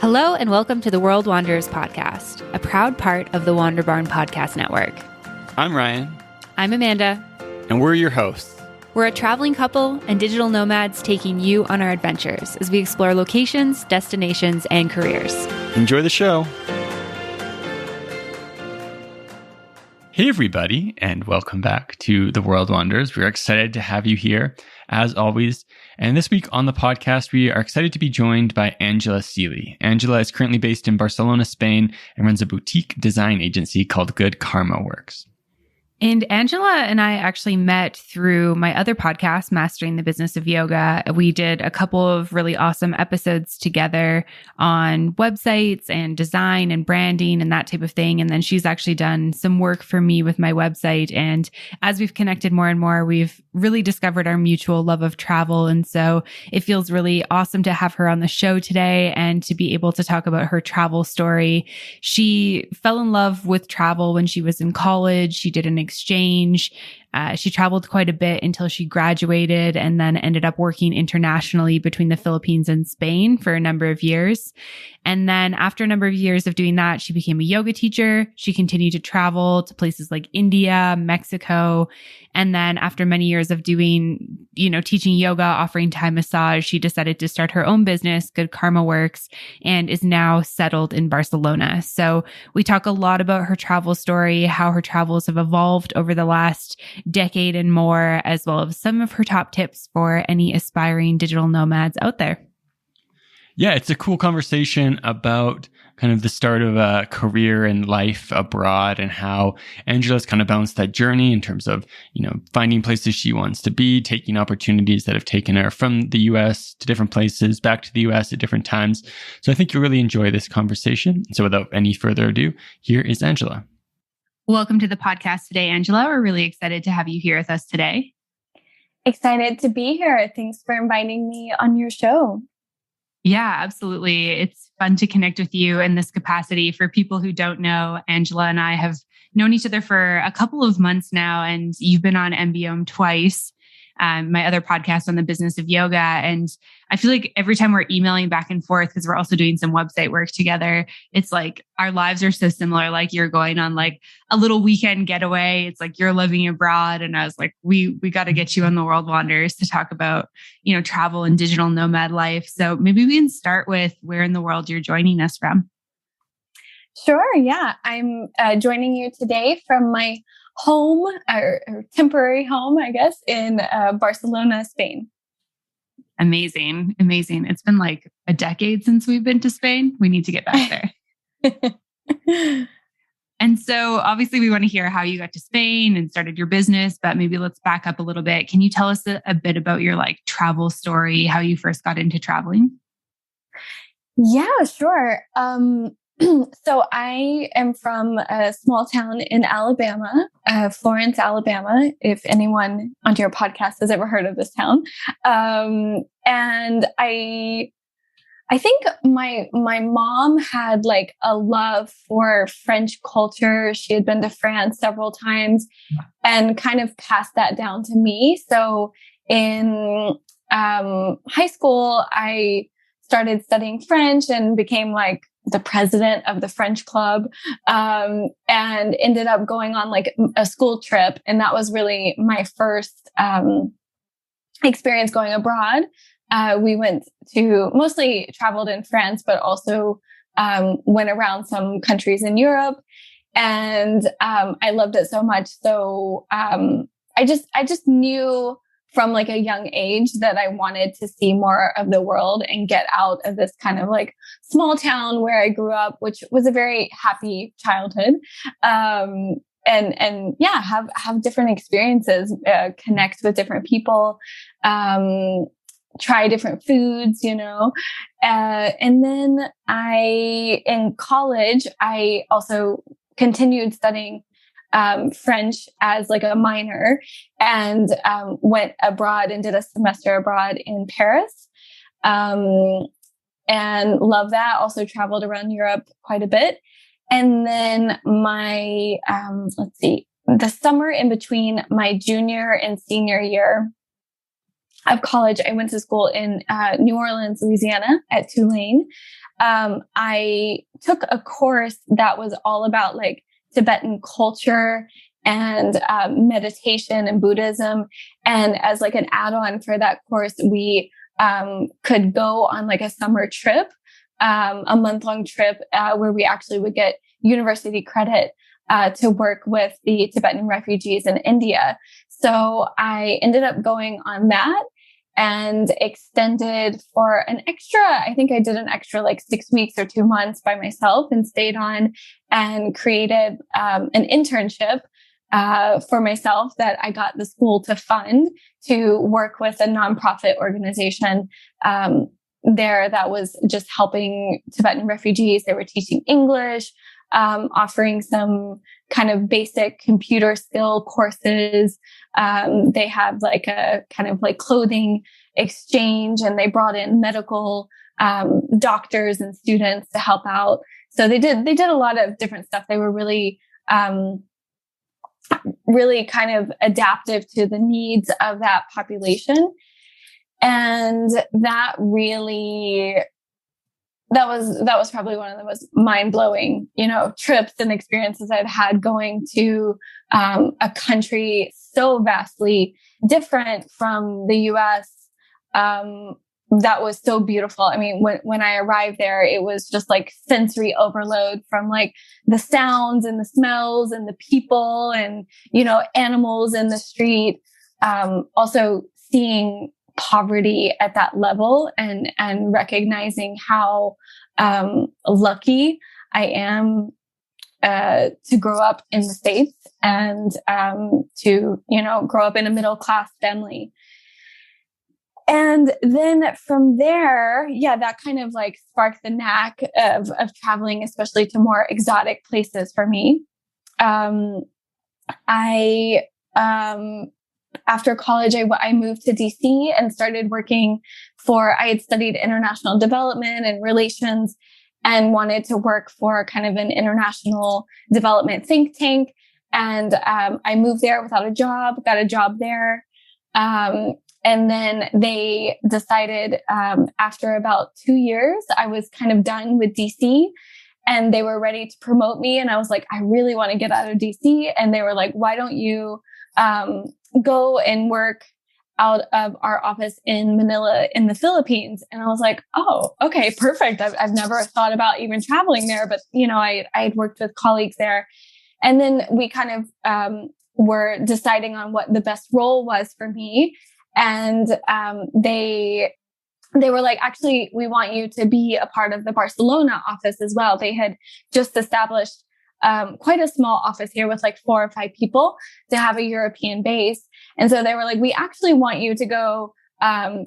Hello and welcome to the World Wanderers podcast, a proud part of the Wander Barn Podcast Network. I'm Ryan. I'm Amanda. And we're your hosts. We're a traveling couple and digital nomads taking you on our adventures as we explore locations, destinations, and careers. Enjoy the show. Hey, everybody, and welcome back to the World Wanderers. We're excited to have you here, as always. And this week on the podcast, we are excited to be joined by Angela Seeley. Angela is currently based in Barcelona, Spain, and runs a boutique design agency called Good Karma Works. And Angela and I actually met through my other podcast, Mastering the Business of Yoga. We did a couple of really awesome episodes together on websites and design and branding and that type of thing. And then she's actually done some work for me with my website. And as we've connected more and more, we've really discovered our mutual love of travel. And so it feels really awesome to have her on the show today and to be able to talk about her travel story. She fell in love with travel when she was in college. She did an exchange. She traveled quite a bit until she graduated and then ended up working internationally between the Philippines and Spain for a number of years. And then after a number of years of doing that, she became a yoga teacher. She continued to travel to places like India, Mexico. And then after many years of doing, teaching yoga, offering Thai massage, she decided to start her own business, Good Karma Works, and is now settled in Barcelona. So we talk a lot about her travel story, how her travels have evolved over the last decade and more, as well as some of her top tips for any aspiring digital nomads out there. Yeah, it's a cool conversation about kind of the start of a career and life abroad and how Angela's kind of balanced that journey in terms of, finding places she wants to be, taking opportunities that have taken her from the US to different places, back to the US at different times. So I think you'll really enjoy this conversation. So without any further ado, here is Angela. Welcome to the podcast today, Angela. We're really excited to have you here with us today. Excited to be here. Thanks for inviting me on your show. Yeah, absolutely. It's fun to connect with you in this capacity. For people who don't know, Angela and I have known each other for a couple of months now, and you've been on MBOM twice, my other podcast on the business of yoga. And I feel like every time we're emailing back and forth, because we're also doing some website work together, it's like our lives are so similar. Like you're going on like a little weekend getaway. It's like you're living abroad. And I was like, we got to get you on the World Wanderers to talk about, travel and digital nomad life. So maybe we can start with where in the world you're joining us from. Sure. Yeah. I'm joining you today from my home or temporary home, I guess, in Barcelona, Spain. Amazing. Amazing. It's been like a decade since we've been to Spain. We need to get back there. And so obviously we want to hear how you got to Spain and started your business, but maybe let's back up a little bit. Can you tell us a bit about your travel story, how you first got into traveling? Yeah, sure. So I am from a small town in Alabama, Florence, Alabama, if anyone on your podcast has ever heard of this town. And I think my mom had a love for French culture. She had been to France several times and kind of passed that down to me. So in high school, I started studying French and became the president of the French club, and ended up going on a school trip. And that was really my first experience going abroad. We went to mostly traveled in France, but also went around some countries in Europe. And I loved it so much. So I just knew from a young age that I wanted to see more of the world and get out of this kind of small town where I grew up, which was a very happy childhood. And yeah, have different experiences, connect with different people, try different foods, and then in college, I also continued studying French as a minor, and went abroad and did a semester abroad in Paris, and loved that. Also traveled around Europe quite a bit. And then my, the summer in between my junior and senior year of college, I went to school in New Orleans, Louisiana at Tulane. I took a course that was all about like Tibetan culture and meditation and Buddhism. And as like an add-on for that course, we could go on like a summer trip, a month-long trip where we actually would get university credit to work with the Tibetan refugees in India. So I ended up going on that and extended for an extra, I think I did an extra like 6 weeks or 2 months by myself and stayed on and created an internship for myself that I got the school to fund to work with a nonprofit organization there that was just helping Tibetan refugees. They were teaching English, offering some kind of basic computer skill courses. They have like a kind of like clothing exchange, and they brought in medical doctors and students to help out. So they did a lot of different stuff. They were really really kind of adaptive to the needs of that population. And that was probably one of the most mind-blowing, trips and experiences I've had, going to a country so vastly different from the US. That was so beautiful. I mean, when I arrived there, it was just like sensory overload from like the sounds and the smells and the people and, animals in the street. Also seeing poverty at that level and recognizing how lucky I am to grow up in the States and to grow up in a middle-class family. And then from there, that kind of like sparked the knack of traveling, especially to more exotic places for me. After college, I moved to DC and started working I had studied international development and relations and wanted to work for kind of an international development think tank. And I moved there without a job, got a job there. And then they decided after about 2 years, I was kind of done with DC. And they were ready to promote me. And I was like, I really want to get out of DC. And they were like, why don't you go and work out of our office in Manila in the Philippines? And I was like, oh, okay, perfect. I've never thought about even traveling there, but I had worked with colleagues there. And then we kind of were deciding on what the best role was for me. And they were like, actually, we want you to be a part of the Barcelona office as well. They had just established quite a small office here with like 4 or 5 people to have a European base. And so they were like, we actually want you to go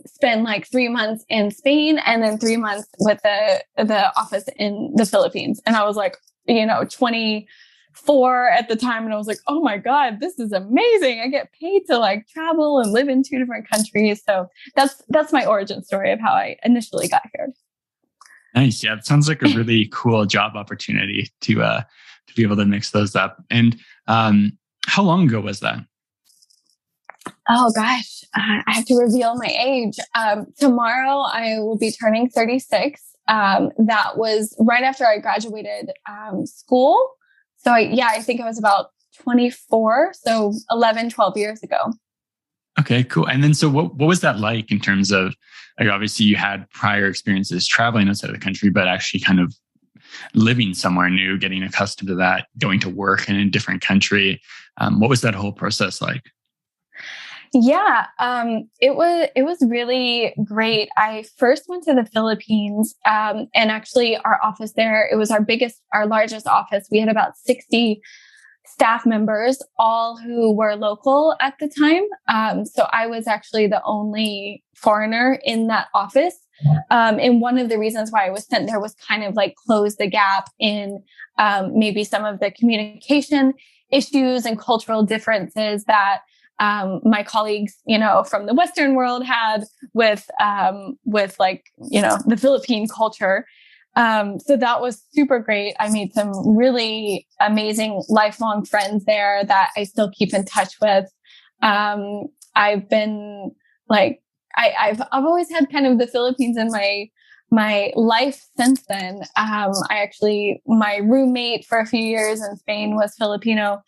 spend like 3 months in Spain and then 3 months with the office in the Philippines. And I was like, 24 at the time. And I was like, oh my God, this is amazing. I get paid to like travel and live in 2 different countries. So that's my origin story of how I initially got here. Nice. Yeah. It sounds like a really cool job opportunity to be able to mix those up. And how long ago was that? Oh gosh, I have to reveal my age. Tomorrow I will be turning 36. That was right after I graduated school. So I think I was about 24. So 11, 12 years ago. Okay, cool. And then so what was that like in terms of, like, obviously you had prior experiences traveling outside of the country, but actually kind of living somewhere new, getting accustomed to that, going to work in a different country. What was that whole process like? Yeah, it was really great. I first went to the Philippines, and actually our office there, it was our largest office. We had about 60 staff members, all who were local at the time. So I was actually the only foreigner in that office. And one of the reasons why I was sent there was kind of like close the gap in maybe some of the communication issues and cultural differences that my colleagues, from the Western world had with like, the Philippine culture. So that was super great. I made some really amazing lifelong friends there that I still keep in touch with. I've been like, I've always had kind of the Philippines in my life since then, my roommate for a few years in Spain was Filipino.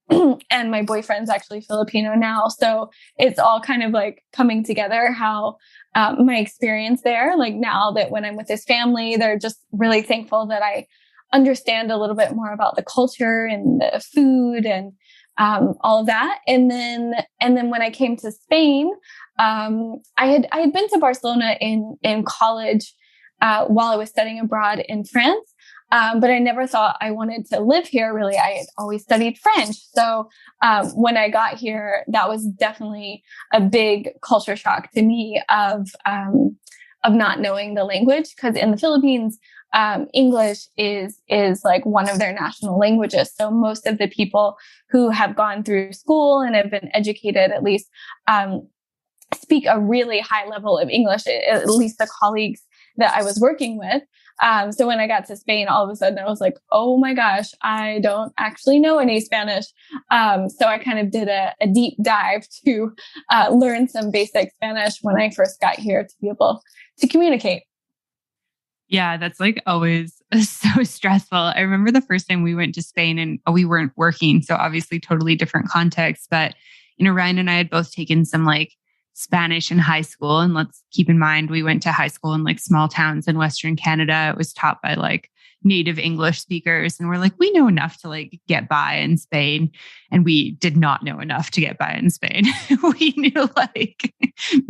And my boyfriend's actually Filipino now. So it's all kind of like coming together how my experience there, like now that when I'm with his family, they're just really thankful that I understand a little bit more about the culture and the food and all of that. And then when I came to Spain, I had been to Barcelona in college while I was studying abroad in France. But I never thought I wanted to live here. Really, I had always studied French. So when I got here, that was definitely a big culture shock to me of not knowing the language. Because in the Philippines, English is like one of their national languages. So most of the people who have gone through school and have been educated, at least, speak a really high level of English. At least the colleagues that I was working with. So when I got to Spain, all of a sudden I was like, oh my gosh, I don't actually know any Spanish. So I kind of did a deep dive to learn some basic Spanish when I first got here to be able to communicate. Yeah, that's like always so stressful. I remember the first time we went to Spain and we weren't working. So obviously totally different context. But, Ryan and I had both taken some like Spanish in high school. And let's keep in mind, we went to high school in like small towns in Western Canada. It was taught by like native English speakers. And we're like, we know enough to like get by in Spain. And we did not know enough to get by in Spain. We knew like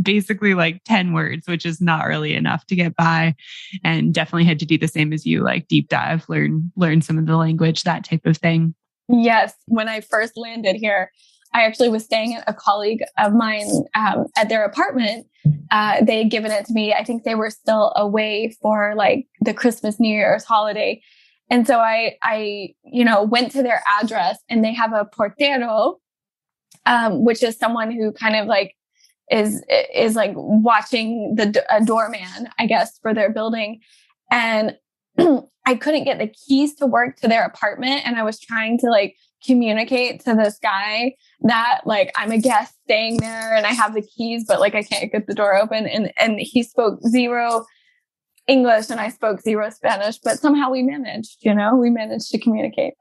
basically like 10 words, which is not really enough to get by. And definitely had to do the same as you, like deep dive, learn some of the language, that type of thing. Yes. When I first landed here, I actually was staying at a colleague of mine at their apartment. They had given it to me. I think they were still away for like the Christmas, New Year's holiday. And so I went to their address and they have a portero, which is someone who kind of like is like watching a doorman, I guess, for their building. And I couldn't get the keys to work to their apartment. And I was trying to like communicate to this guy that like I'm a guest staying there and I have the keys, but like I can't get the door open. And he spoke zero English and I spoke zero Spanish, but somehow we managed to communicate.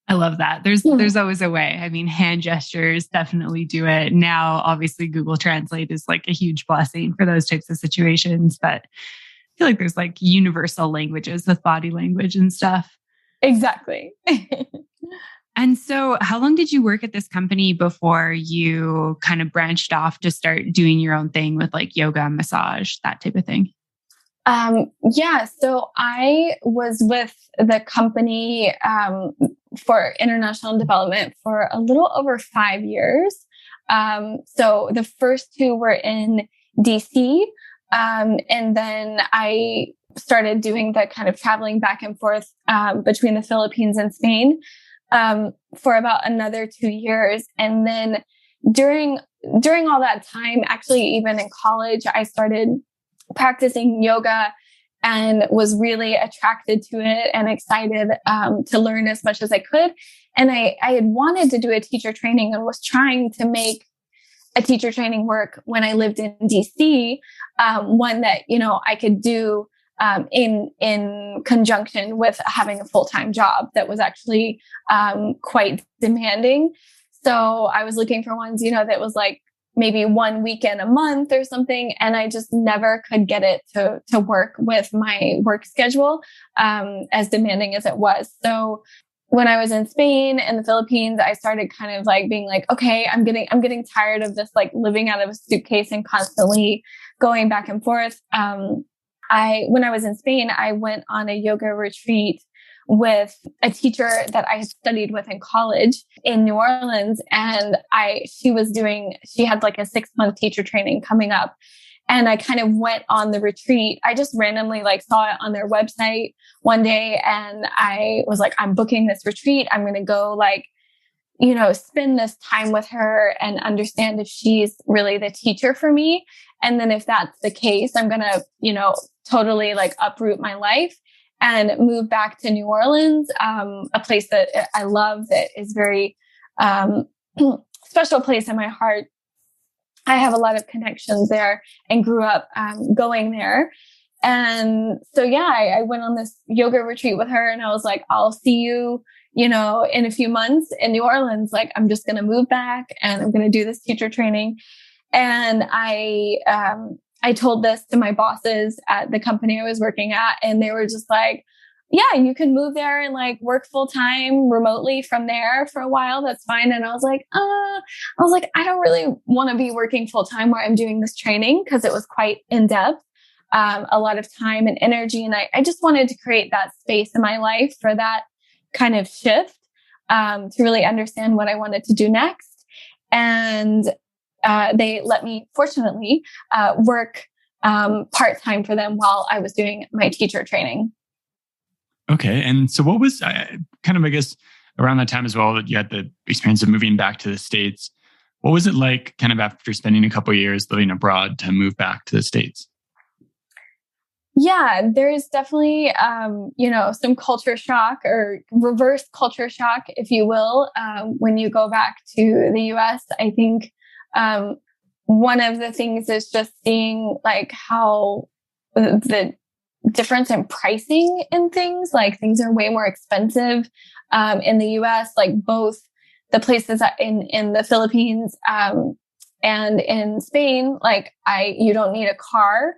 I love that. There's always a way. I mean, hand gestures definitely do it. Now, obviously, Google Translate is like a huge blessing for those types of situations, but I feel like there's like universal languages with body language and stuff. Exactly. And so how long did you work at this company before you kind of branched off to start doing your own thing with like yoga, massage, that type of thing? So I was with the company for international development for a little over 5 years. So the first 2 were in DC. And then I started doing the kind of traveling back and forth between the Philippines and Spain for about another 2 years. And then during all that time, actually, even in college, I started practicing yoga and was really attracted to it and excited to learn as much as I could. And I had wanted to do a teacher training and was trying to make a teacher training work when I lived in DC, one that, I could do in conjunction with having a full-time job that was actually quite demanding. So I was looking for ones, that was like maybe 1 weekend a month or something. And I just never could get it to work with my work schedule, as demanding as it was. So when I was in Spain and the Philippines, I started kind of like being like, okay, I'm getting tired of this, like living out of a suitcase and constantly going back and forth. When I was in Spain, I went on a yoga retreat with a teacher that I had studied with in college in New Orleans. And she had like a 6-month teacher training coming up. And I kind of went on the retreat. I just randomly like saw it on their website one day. And I was like, I'm booking this retreat. I'm going to go like, spend this time with her and understand if she's really the teacher for me. And then if that's the case, I'm going to, totally like uproot my life and move back to New Orleans, a place that I love, that is very special place in my heart. I have a lot of connections there and grew up going there. And so, yeah, I went on this yoga retreat with her and I was like, I'll see you, in a few months in New Orleans. Like, I'm just going to move back and I'm going to do this teacher training. And I told this to my bosses at the company I was working at, and they were just like, yeah, you can move there and like work full time remotely from there for a while. That's fine. And I was like, I don't really want to be working full time where I'm doing this training, because it was quite in depth, a lot of time and energy. And I just wanted to create that space in my life for that kind of shift, to really understand what I wanted to do next. And they let me, fortunately, work part-time for them while I was doing my teacher training. Okay. And so what was I guess, around that time as well, that you had the experience of moving back to the States. What was it like kind of after spending a couple of years living abroad to move back to the States? Yeah, there's definitely, some culture shock, or reverse culture shock, if you will, when you go back to the US. I think one of the things is just seeing like how the difference in pricing in things, like things are way more expensive in the US, like both the places in the Philippines and in Spain, like you don't need a car.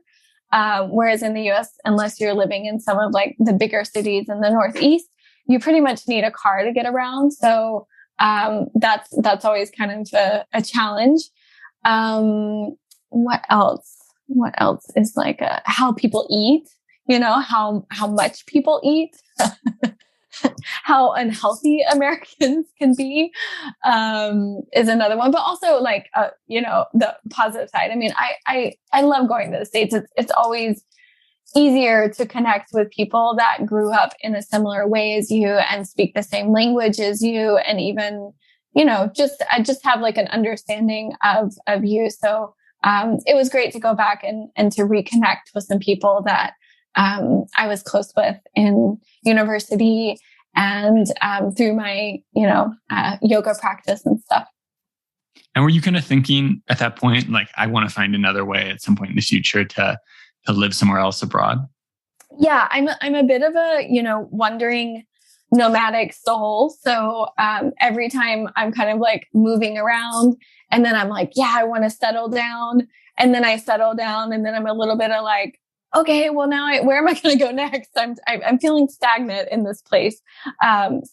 Whereas in the US, unless you're living in some of like the bigger cities in the Northeast, you pretty much need a car to get around. So that's always kind of a challenge. What else? What else is like how people eat? How much people eat, how unhealthy Americans can be, is another one. But also like, the positive side. I mean, I love going to the States. It's always easier to connect with people that grew up in a similar way as you and speak the same language as you. And even, I just have like an understanding of you. So, it was great to go back and to reconnect with some people that, I was close with in university and through my, yoga practice and stuff. And were you kind of thinking at that point, like, I want to find another way at some point in the future to live somewhere else abroad? Yeah, I'm a bit of a, wandering nomadic soul. So every time I'm kind of like moving around, and then I'm like, yeah, I want to settle down. And then I settle down, and then I'm a little bit of like, okay, well now where am I going to go next? I'm feeling stagnant in this place.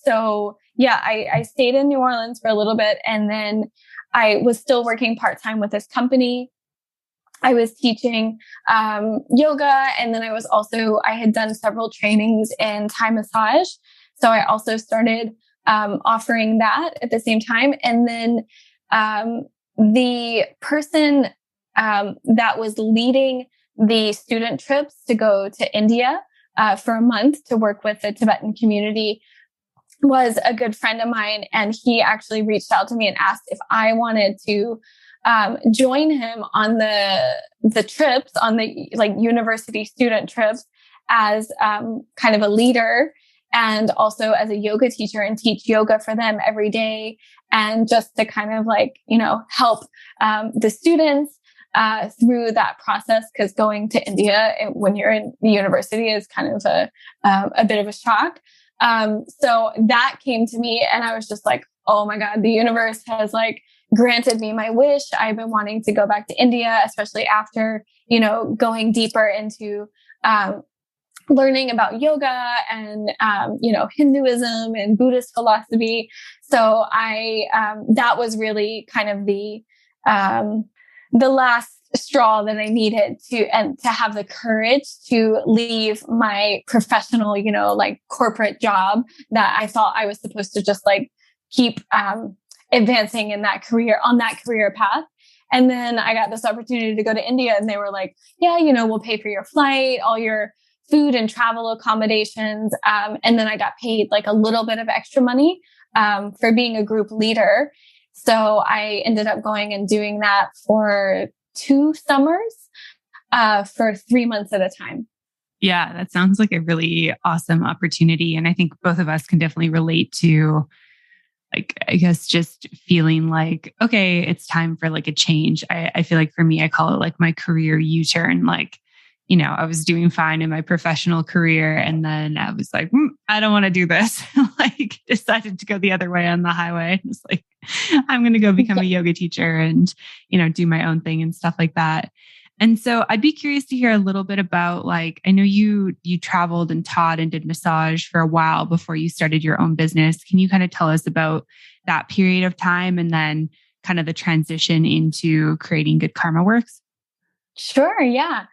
So yeah, I stayed in New Orleans for a little bit, and then I was still working part-time with this company. I was teaching yoga, and then I had done several trainings in Thai massage. So I also started offering that at the same time. And then the person that was leading the student trips to go to India for a month to work with the Tibetan community was a good friend of mine. And he actually reached out to me and asked if I wanted to join him on the trips, on the like university student trips, as kind of a leader, and also as a yoga teacher, and teach yoga for them every day. And just to kind of like, help the students through that process, because going to India when you're in the university is kind of a bit of a shock. So that came to me, and I was just like, oh my God, the universe has like granted me my wish. I've been wanting to go back to India, especially after, going deeper into learning about yoga and, Hinduism and Buddhist philosophy. So that was really kind of the last straw that I needed to have the courage to leave my professional, like corporate job that I thought I was supposed to just like keep advancing on that career path. And then I got this opportunity to go to India, and they were like, yeah, we'll pay for your flight, all your food and travel accommodations. And then I got paid like a little bit of extra money for being a group leader. So I ended up going and doing that for 2 summers, for 3 months at a time. Yeah, that sounds like a really awesome opportunity. And I think both of us can definitely relate to, like, I guess just feeling like, okay, it's time for like a change. I feel like for me, I call it like my career U-turn. Like, I was doing fine in my professional career. And then I was like, I don't want to do this. Like decided to go the other way on the highway. It's like, I'm going to go become a yoga teacher and, do my own thing and stuff like that. And so I'd be curious to hear a little bit about, like, I know you traveled and taught and did massage for a while before you started your own business. Can you kind of tell us about that period of time and then kind of the transition into creating Good Karma Works? Sure. Yeah.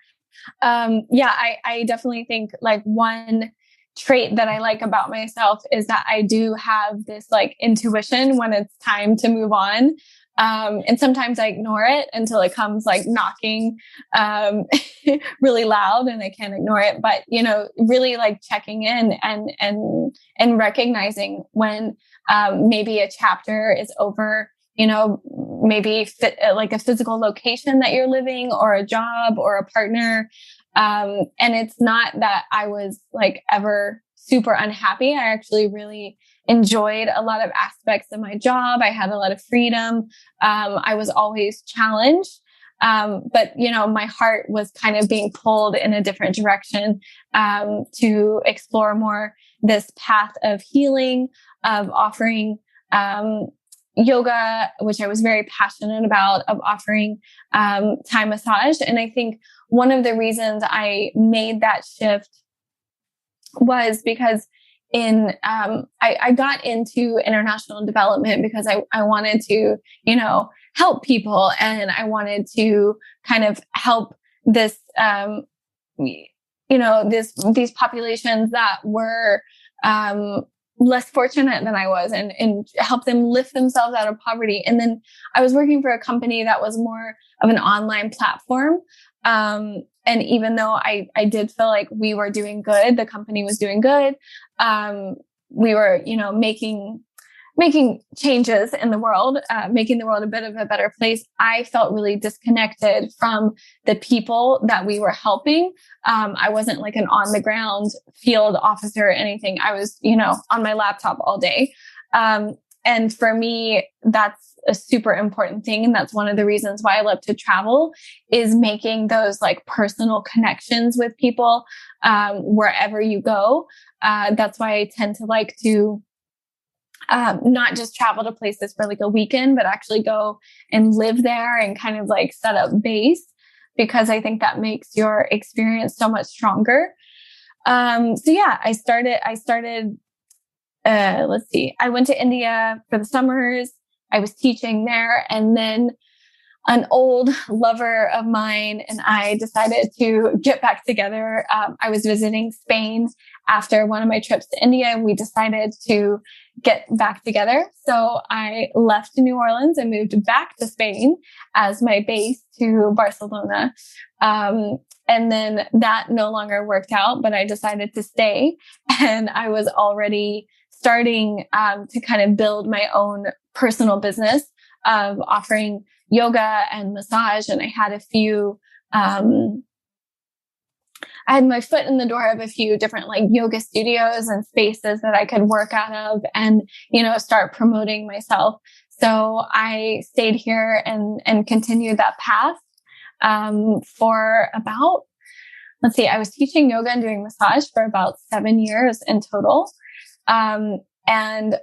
I definitely think like one trait that I like about myself is that I do have this like intuition when it's time to move on. And sometimes I ignore it until it comes like knocking, really loud and I can't ignore it. But, really like checking in and recognizing when, maybe a chapter is over, maybe like a physical location that you're living or a job or a partner. And it's not that I was like ever super unhappy. I actually really enjoyed a lot of aspects of my job. I had a lot of freedom. I was always challenged. But my heart was kind of being pulled in a different direction, to explore more this path of healing, of offering, yoga, which I was very passionate about, of offering Thai massage. And I think one of the reasons I made that shift was because I got into international development because I wanted to, help people, and I wanted to kind of help this, these populations that were, less fortunate than I was, and help them lift themselves out of poverty. And then I was working for a company that was more of an online platform. And even though I did feel like we were doing good, the company was doing good. We were, making changes in the world, making the world a bit of a better place. I felt really disconnected from the people that we were helping. I wasn't like an on the ground field officer or anything. I was, on my laptop all day. And for me, that's a super important thing. And that's one of the reasons why I love to travel, is making those like personal connections with people, wherever you go. That's why I tend to like to, not just travel to places for like a weekend, but actually go and live there and kind of like set up base, because I think that makes your experience so much stronger. So yeah, I started, let's see, I went to India for the summers. I was teaching there, and then an old lover of mine and I decided to get back together. I was visiting Spain after one of my trips to India, and we decided to get back together. So I left New Orleans and moved back to Spain as my base to Barcelona. And then that no longer worked out, but I decided to stay, and I was already starting to kind of build my own personal business of offering yoga and massage. And I had a few, I had my foot in the door of a few different like yoga studios and spaces that I could work out of and, start promoting myself. So I stayed here and continued that path, for about, let's see, I was teaching yoga and doing massage for about 7 years in total. And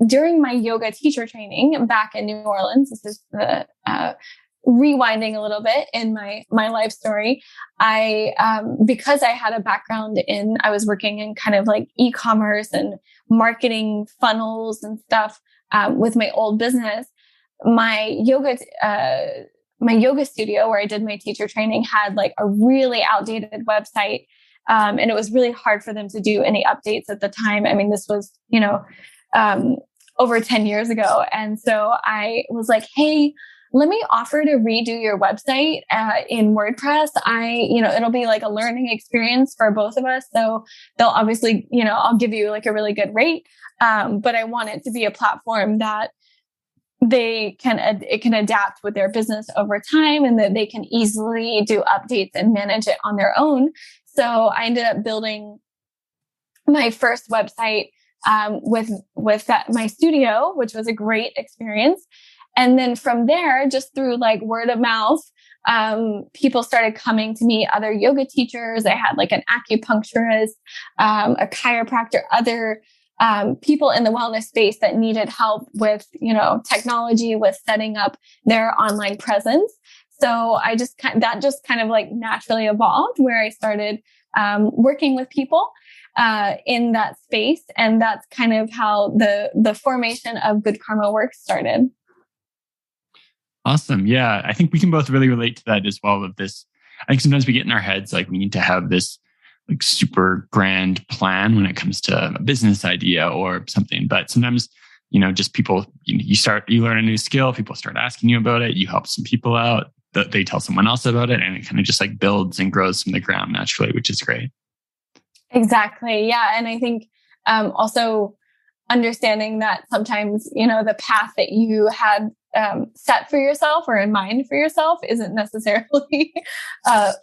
during my yoga teacher training back in New Orleans, this is the, rewinding a little bit in my life story. Because I had a background I was working in kind of like e-commerce and marketing funnels and stuff, with my old business, my yoga studio where I did my teacher training had like a really outdated website. And it was really hard for them to do any updates at the time. I mean, this was, over 10 years ago. And so I was like, hey, let me offer to redo your website, in WordPress. It'll be like a learning experience for both of us. So they'll obviously, I'll give you like a really good rate. But I want it to be a platform that it can adapt with their business over time, and that they can easily do updates and manage it on their own. So I ended up building my first website, with my studio, which was a great experience. And then from there, just through like word of mouth, people started coming to me, other yoga teachers. I had like an acupuncturist, a chiropractor, other people in the wellness space that needed help with, technology, with setting up their online presence. So that just kind of like naturally evolved, where I started working with people in that space. And that's kind of how the formation of Good Karma Works started. Awesome. Yeah. I think we can both really relate to that as well of this. I think sometimes we get in our heads, like we need to have this like super grand plan when it comes to a business idea or something. But sometimes, just people, you learn a new skill, people start asking you about it, you help some people out, they tell someone else about it, and it kind of just like builds and grows from the ground naturally, which is great. Exactly. Yeah. And I think also understanding that sometimes, the path that you had set for yourself or in mind for yourself isn't necessarily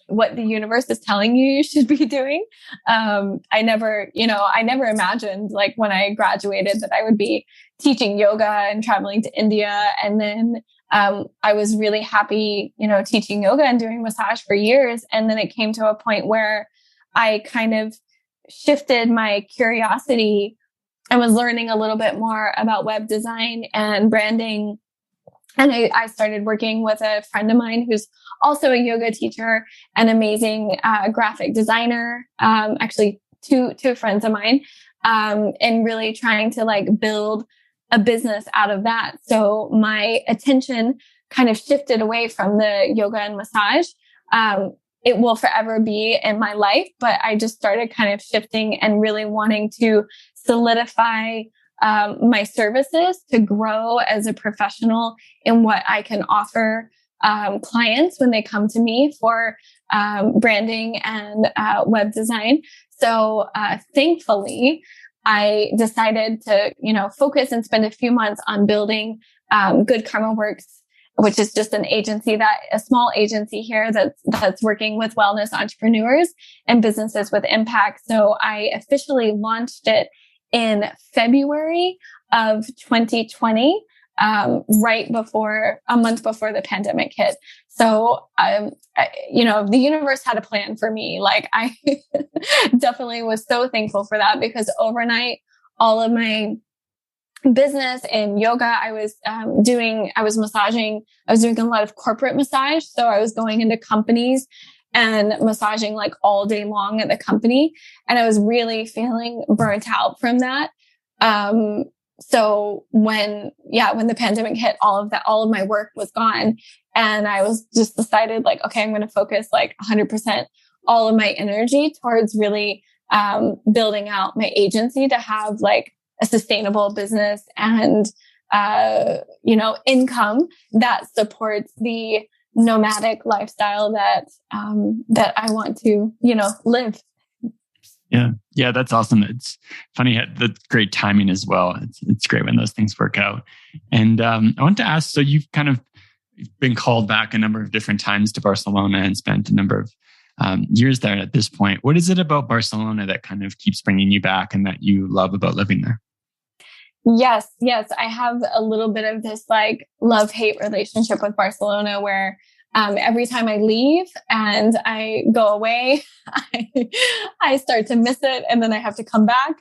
what the universe is telling you should be doing. I never imagined, like when I graduated, that I would be teaching yoga and traveling to India. And then I was really happy, teaching yoga and doing massage for years. And then it came to a point where I kind of shifted my curiosity and was learning a little bit more about web design and branding. And I started working with a friend of mine who's also a yoga teacher, an amazing graphic designer, actually two friends of mine, and really trying to like build a business out of that. So my attention kind of shifted away from the yoga and massage. It will forever be in my life, but I just started kind of shifting and really wanting to solidify my services to grow as a professional in what I can offer clients when they come to me for branding and web design. So thankfully, I decided to, focus and spend a few months on building Good Karma Works, which is just a small agency here that's working with wellness entrepreneurs and businesses with impact. So I officially launched it in February of 2020, a month before the pandemic hit. So, the universe had a plan for me. Like I definitely was so thankful for that, because overnight, all of my business in yoga, I was doing a lot of corporate massage. So I was going into companies and massaging like all day long at the company. And I was really feeling burnt out from that. So when the pandemic hit, all of my work was gone. And I was just decided like, okay, I'm going to focus like 100% all of my energy towards really building out my agency to have like a sustainable business and, income that supports the nomadic lifestyle that I want to, live. Yeah, that's awesome. It's funny, that's great timing as well. It's great when those things work out. And I want to ask, so you've kind of been called back a number of different times to Barcelona and spent a number of years there at this point. What is it about Barcelona that kind of keeps bringing you back and that you love about living there? Yes. I have a little bit of this like love-hate relationship with Barcelona, where every time I leave and I go away, I start to miss it, and then I have to come back.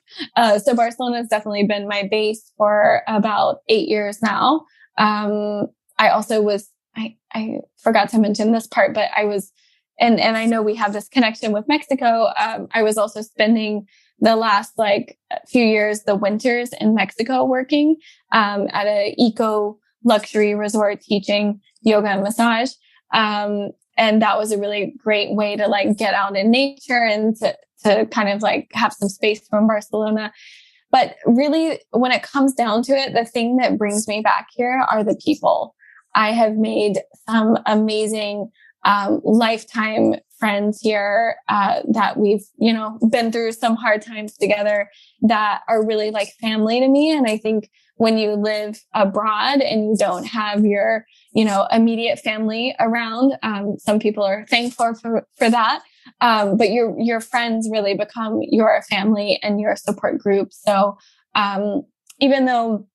So Barcelona has definitely been my base for about 8 years now. I also was, I forgot to mention this part, but I was, and I know we have this connection with Mexico. I was also spending the last few years, the winters in Mexico, working at a eco luxury resort teaching yoga and massage. And that was a really great way to get out in nature and to kind of have some space from Barcelona. But really, when it comes down to it, the thing that brings me back here are the people. I have made some amazing lifetime friends here that we've, been through some hard times together that are really like family to me. And I think when you live abroad and you don't have your, immediate family around, some people are thankful for that. But your friends really become your family and your support group. So even though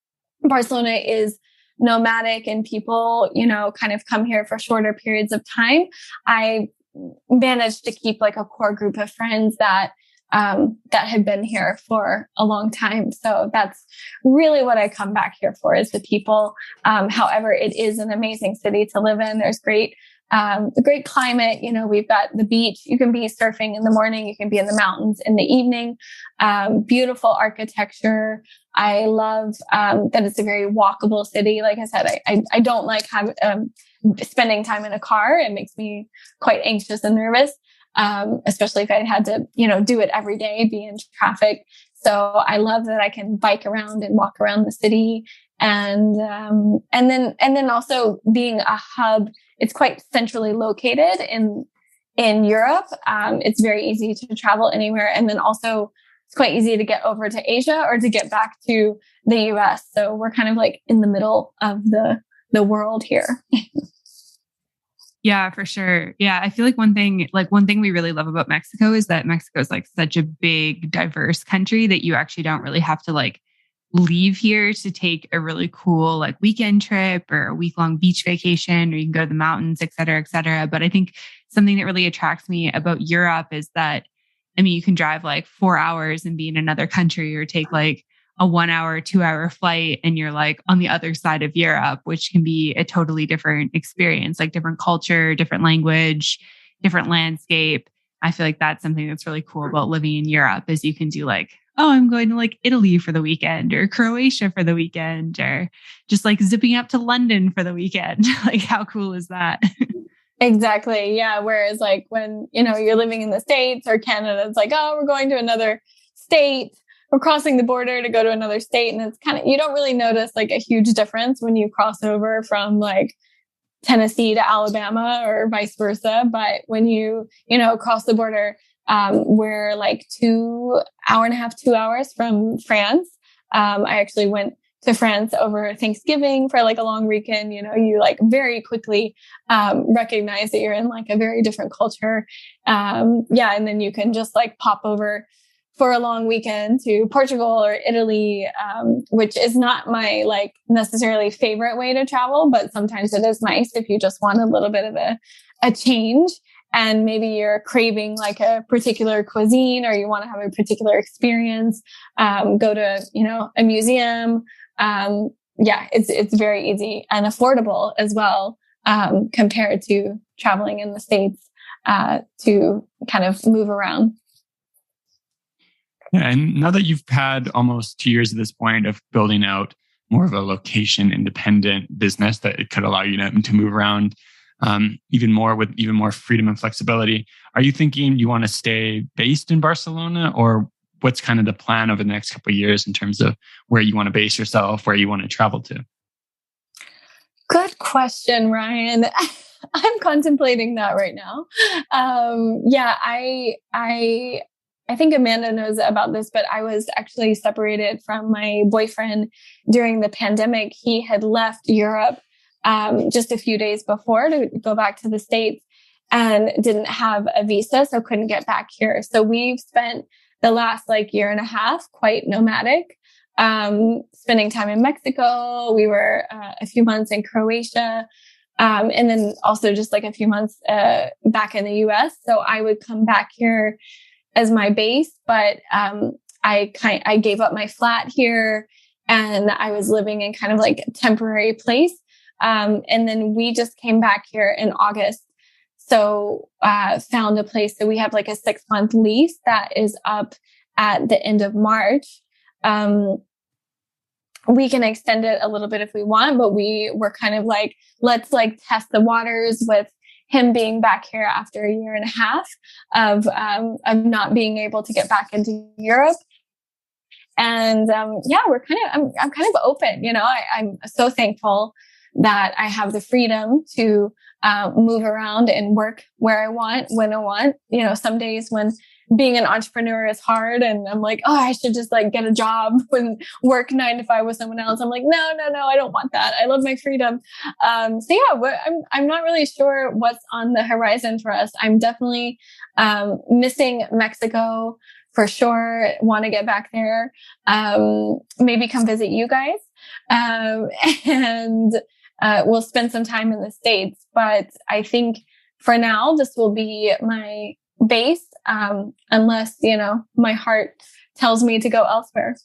Barcelona is nomadic and people, kind of come here for shorter periods of time, I managed to keep like a core group of friends that have been here for a long time. So that's really what I come back here for, is the people. However, it is an amazing city to live in. There's great climate. We've got the beach. You can be surfing in the morning. You can be in the mountains in the evening. Beautiful architecture. I love that it's a very walkable city. Like I said, I don't like spending time in a car. It makes me quite anxious and nervous. Especially if I had to, do it every day, be in traffic. So I love that I can bike around and walk around the city. And then also being a hub, it's quite centrally located in Europe. It's very easy to travel anywhere. And then also it's quite easy to get over to Asia or to get back to the US. So we're kind of like in the middle of the world here. Yeah, for sure. Yeah. I feel like one thing we really love about Mexico is that Mexico is like such a big, diverse country that you actually don't really have to like leave here to take a really cool like weekend trip or a week-long beach vacation, or you can go to the mountains, et cetera, et cetera. But I think something that really attracts me about Europe is that, you can drive like 4 hours and be in another country, or take like a 1 hour, 2 hour flight and you're like on the other side of Europe, which can be a totally different experience, like different culture, different language, different landscape. I feel like that's something that's really cool about living in Europe, is you can do like, oh, I'm going to like Italy for the weekend, or Croatia for the weekend, or just like zipping up to London for the weekend. Like, how cool is that? Exactly. Yeah. Whereas like when, you're living in the States or Canada, it's like, oh, we're going to another state. We're crossing the border to go to another state. And it's kind of, you don't really notice like a huge difference when you cross over from like Tennessee to Alabama or vice versa. But when you cross the border, we're like 2 hours from France. I actually went to France over Thanksgiving for like a long weekend. You like very quickly recognize that you're in like a very different culture. And then you can just like pop over for a long weekend to Portugal or Italy, which is not my like necessarily favorite way to travel, but sometimes it is nice if you just want a little bit of a change. And maybe you're craving like a particular cuisine, or you want to have a particular experience, go to, a museum. It's very easy and affordable as well, compared to traveling in the States, to kind of move around. Yeah, and now that you've had almost 2 years at this point of building out more of a location independent business that it could allow you to move around even more, with even more freedom and flexibility, are you thinking you want to stay based in Barcelona, or what's kind of the plan over the next couple of years in terms of where you want to base yourself, where you want to travel to? Good question, Ryan. I'm contemplating that right now. I think Amanda knows about this, but I was actually separated from my boyfriend during the pandemic. He had left Europe just a few days before to go back to the States, and didn't have a visa, so couldn't get back here. So we've spent the last like year and a half quite nomadic, spending time in Mexico. We were a few months in Croatia, and then also just like a few months back in the US. So I would come back here as my base, but I gave up my flat here, and I was living in kind of like a temporary place. And then we just came back here in August. So found a place. So we have like a 6-month lease that is up at the end of March. We can extend it a little bit if we want, but we were kind of like, let's like test the waters with him being back here after a year and a half of not being able to get back into Europe. And I'm kind of open. I'm so thankful that I have the freedom to move around and work where I want, when I want. Some days when being an entrepreneur is hard and I'm like, oh, I should just like get a job and work 9 to 5 with someone else. I'm like, no, I don't want that. I love my freedom. I'm not really sure what's on the horizon for us. I'm definitely missing Mexico for sure. Want to get back there. Maybe come visit you guys. um, and we'll spend some time in the States. But I think for now, this will be my base, unless, my heart tells me to go elsewhere.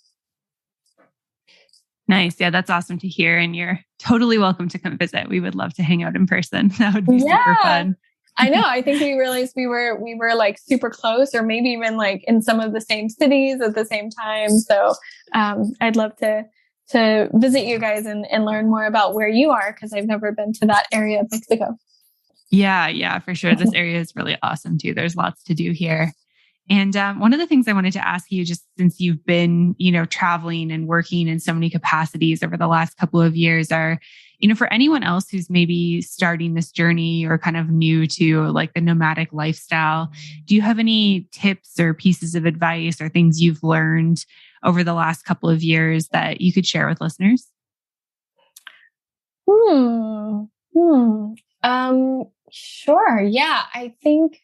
Nice. Yeah, that's awesome to hear. And you're totally welcome to come visit. We would love to hang out in person. That would be super fun. I know. I think we realized we were like super close, or maybe even like in some of the same cities at the same time. So I'd love to visit you guys and learn more about where you are, because I've never been to that area of Mexico. Yeah, for sure. This area is really awesome too. There's lots to do here. And one of the things I wanted to ask you, just since you've been, traveling and working in so many capacities over the last couple of years, are, for anyone else who's maybe starting this journey or kind of new to like the nomadic lifestyle, do you have any tips or pieces of advice or things you've learned over the last couple of years that you could share with listeners? Sure. Yeah, I think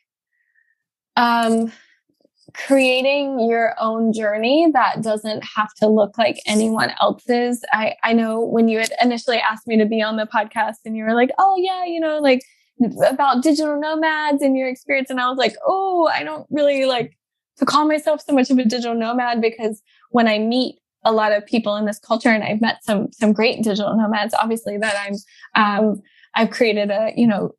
creating your own journey that doesn't have to look like anyone else's. I know when you had initially asked me to be on the podcast and you were like, oh yeah, like about digital nomads and your experience. And I was like, oh, I don't really like to call myself so much of a digital nomad, because when I meet a lot of people in this culture, and I've met some great digital nomads, obviously, that I've created a,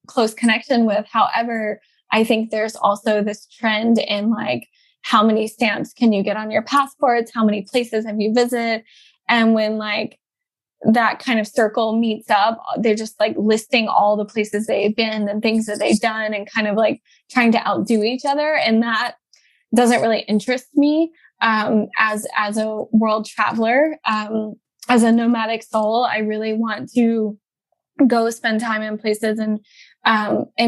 close connection with. However, I think there's also this trend in like, how many stamps can you get on your passports? How many places have you visited? And when like that kind of circle meets up, they're just like listing all the places they've been and things that they've done and kind of like trying to outdo each other. And that doesn't really interest me, as a world traveler, as a nomadic soul. I really want to go spend time in places and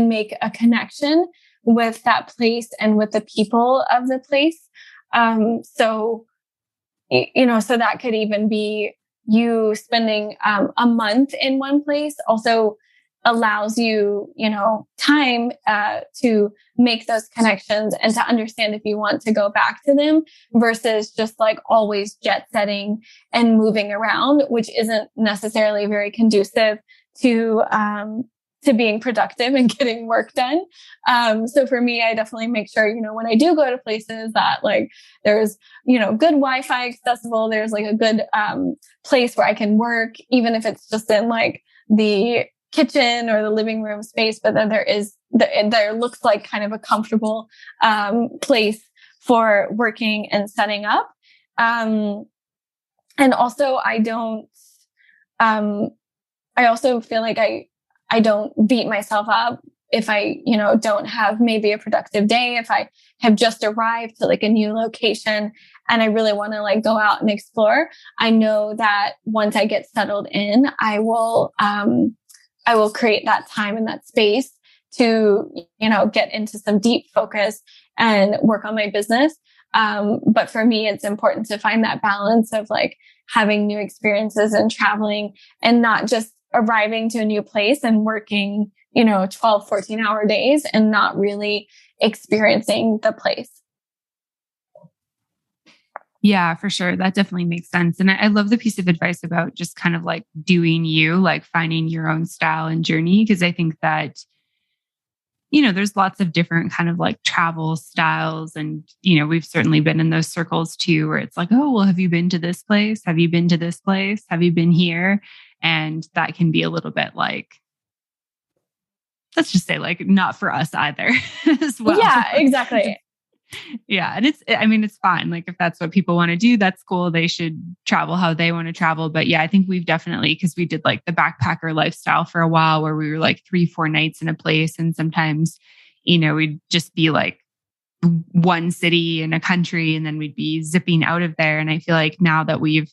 make a connection with that place and with the people of the place. So that could even be you spending a month in one place also allows you, time to make those connections and to understand if you want to go back to them, versus just like always jet setting and moving around, which isn't necessarily very conducive to being productive and getting work done. So for me, I definitely make sure, when I do go to places that like there's, good Wi-Fi accessible, there's like a good place where I can work, even if it's just in like the kitchen or the living room space, but then there looks like kind of a comfortable place for working and setting up. And also I also feel like I don't beat myself up if I, don't have maybe a productive day, if I have just arrived to like a new location and I really want to like go out and explore. I know that once I get settled in, I will create that time and that space to, get into some deep focus and work on my business. But for me, it's important to find that balance of like having new experiences and traveling, and not just arriving to a new place and working, 12, 14-hour days and not really experiencing the place. Yeah, for sure. That definitely makes sense. And I love the piece of advice about just kind of like doing you, like finding your own style and journey. Because I think that, there's lots of different kind of like travel styles. And, we've certainly been in those circles too, where it's like, oh, well, have you been to this place? Have you been to this place? Have you been here? And that can be a little bit like, let's just say like not for us either as well. Yeah, exactly. Yeah. And it's fine. Like if that's what people want to do, that's cool. They should travel how they want to travel. But yeah, I think we've definitely, because we did like the backpacker lifestyle for a while where we were like 3-4 nights in a place. And sometimes, we'd just be like one city in a country and then we'd be zipping out of there. And I feel like now that we've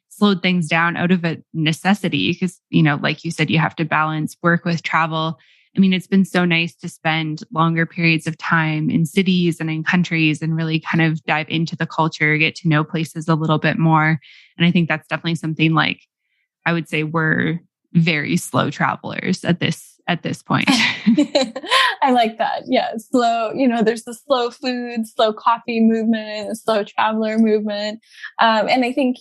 slowed things down out of a necessity, because, like you said, you have to balance work with travel. It's been so nice to spend longer periods of time in cities and in countries and really kind of dive into the culture, get to know places a little bit more. And I think that's definitely something like I would say we're very slow travelers at this point. I like that. Yeah. Slow, there's the slow food, slow coffee movement, slow traveler movement. And I think,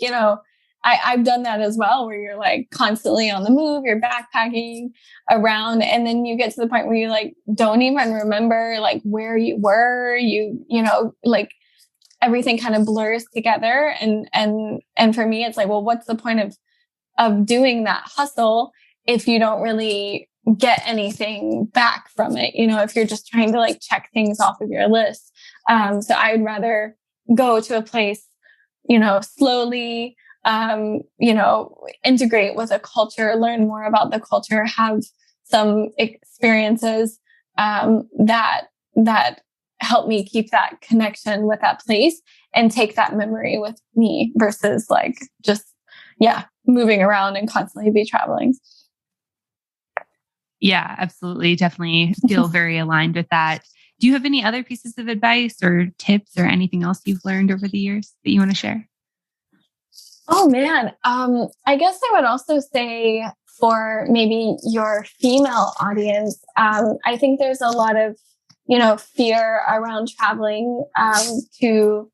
I've done that as well, where you're like constantly on the move, you're backpacking around, and then you get to the point where you like don't even remember like where you were, you know, like everything kind of blurs together. And for me, it's like, well, what's the point of doing that hustle if you don't really get anything back from it? You know, if you're just trying to like check things off of your list. So I would rather go to a place, you know, slowly, you know, integrate with a culture, learn more about the culture, have some experiences, that help me keep that connection with that place and take that memory with me versus like just, moving around and constantly be traveling. Yeah, absolutely. Definitely feel very aligned with that. Do you have any other pieces of advice or tips or anything else you've learned over the years that you want to share? Oh man. I guess I would also say for maybe your female audience, I think there's a lot of, you know, fear around traveling, to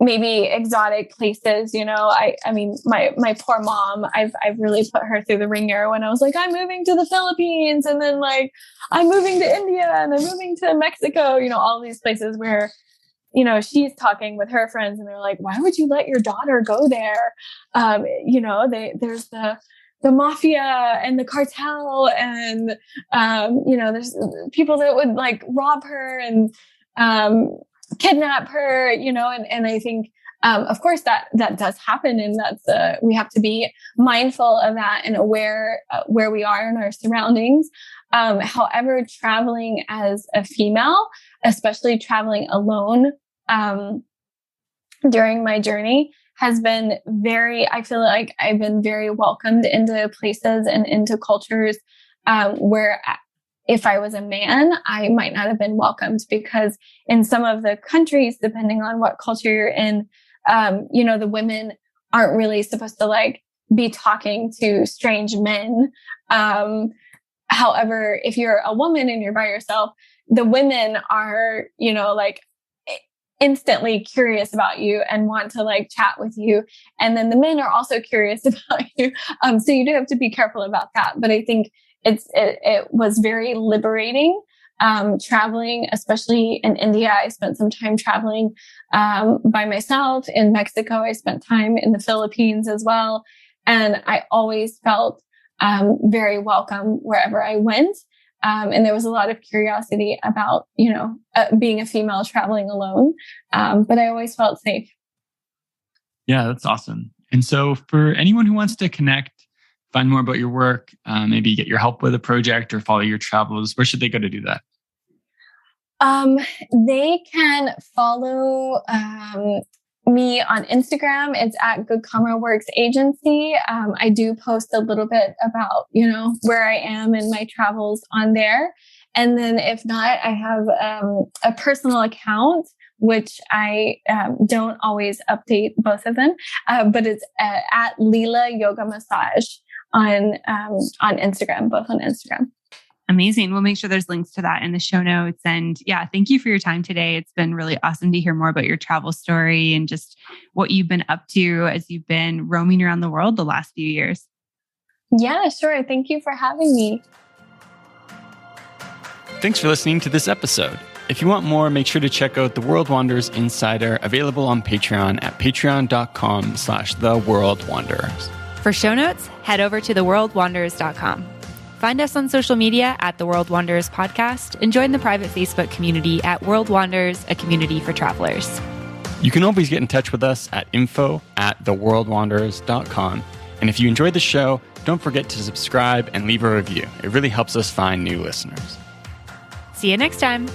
maybe exotic places. You know, I mean, my poor mom, I've really put her through the ringer when I was like, I'm moving to the Philippines, and then like, I'm moving to India, and I'm moving to Mexico, you know, all these places where, you know, she's talking with her friends and they're like, why would you let your daughter go there? You know, there's the mafia and the cartel and, you know, there's people that would like rob her and, kidnap her, you know, and I think, of course that does happen. And that's, we have to be mindful of that and aware where we are in our surroundings. However, traveling as a female, especially traveling alone, during my journey has been I feel like I've been very welcomed into places and into cultures, where if I was a man, I might not have been welcomed, because in some of the countries, depending on what culture you're in, you know, the women aren't really supposed to like be talking to strange men. However, if you're a woman and you're by yourself, the women are, you know, like instantly curious about you and want to like chat with you. And then the men are also curious about you. So you do have to be careful about that. But I think it was very liberating, traveling, especially in India. I spent some time traveling, by myself. In Mexico, I spent time in the Philippines as well. And I always felt, very welcome wherever I went. And there was a lot of curiosity about, you know, being a female traveling alone. But I always felt safe. Yeah, that's awesome. And so for anyone who wants to connect, find more about your work, maybe get your help with a project or follow your travels, where should they go to do that? They can follow, me on Instagram. It's at Good Karma Works Agency. I do post a little bit about, you know, where I am and my travels on there. And then if not, I have a personal account, which I don't always update both of them, but it's at Leela Yoga Massage on Instagram, both on Instagram. Amazing. We'll make sure there's links to that in the show notes. And yeah, thank you for your time today. It's been really awesome to hear more about your travel story and just what you've been up to as you've been roaming around the world the last few years. Yeah, sure. Thank you for having me. Thanks for listening to this episode. If you want more, make sure to check out the World Wanderers Insider, available on Patreon at patreon.com/theworldwanderers. For show notes, head over to theworldwanderers.com. Find us on social media at The World Wanderers Podcast and join the private Facebook community at World Wanderers, a community for travelers. You can always get in touch with us at info@theworldwanderers.com. And if you enjoyed the show, don't forget to subscribe and leave a review. It really helps us find new listeners. See you next time.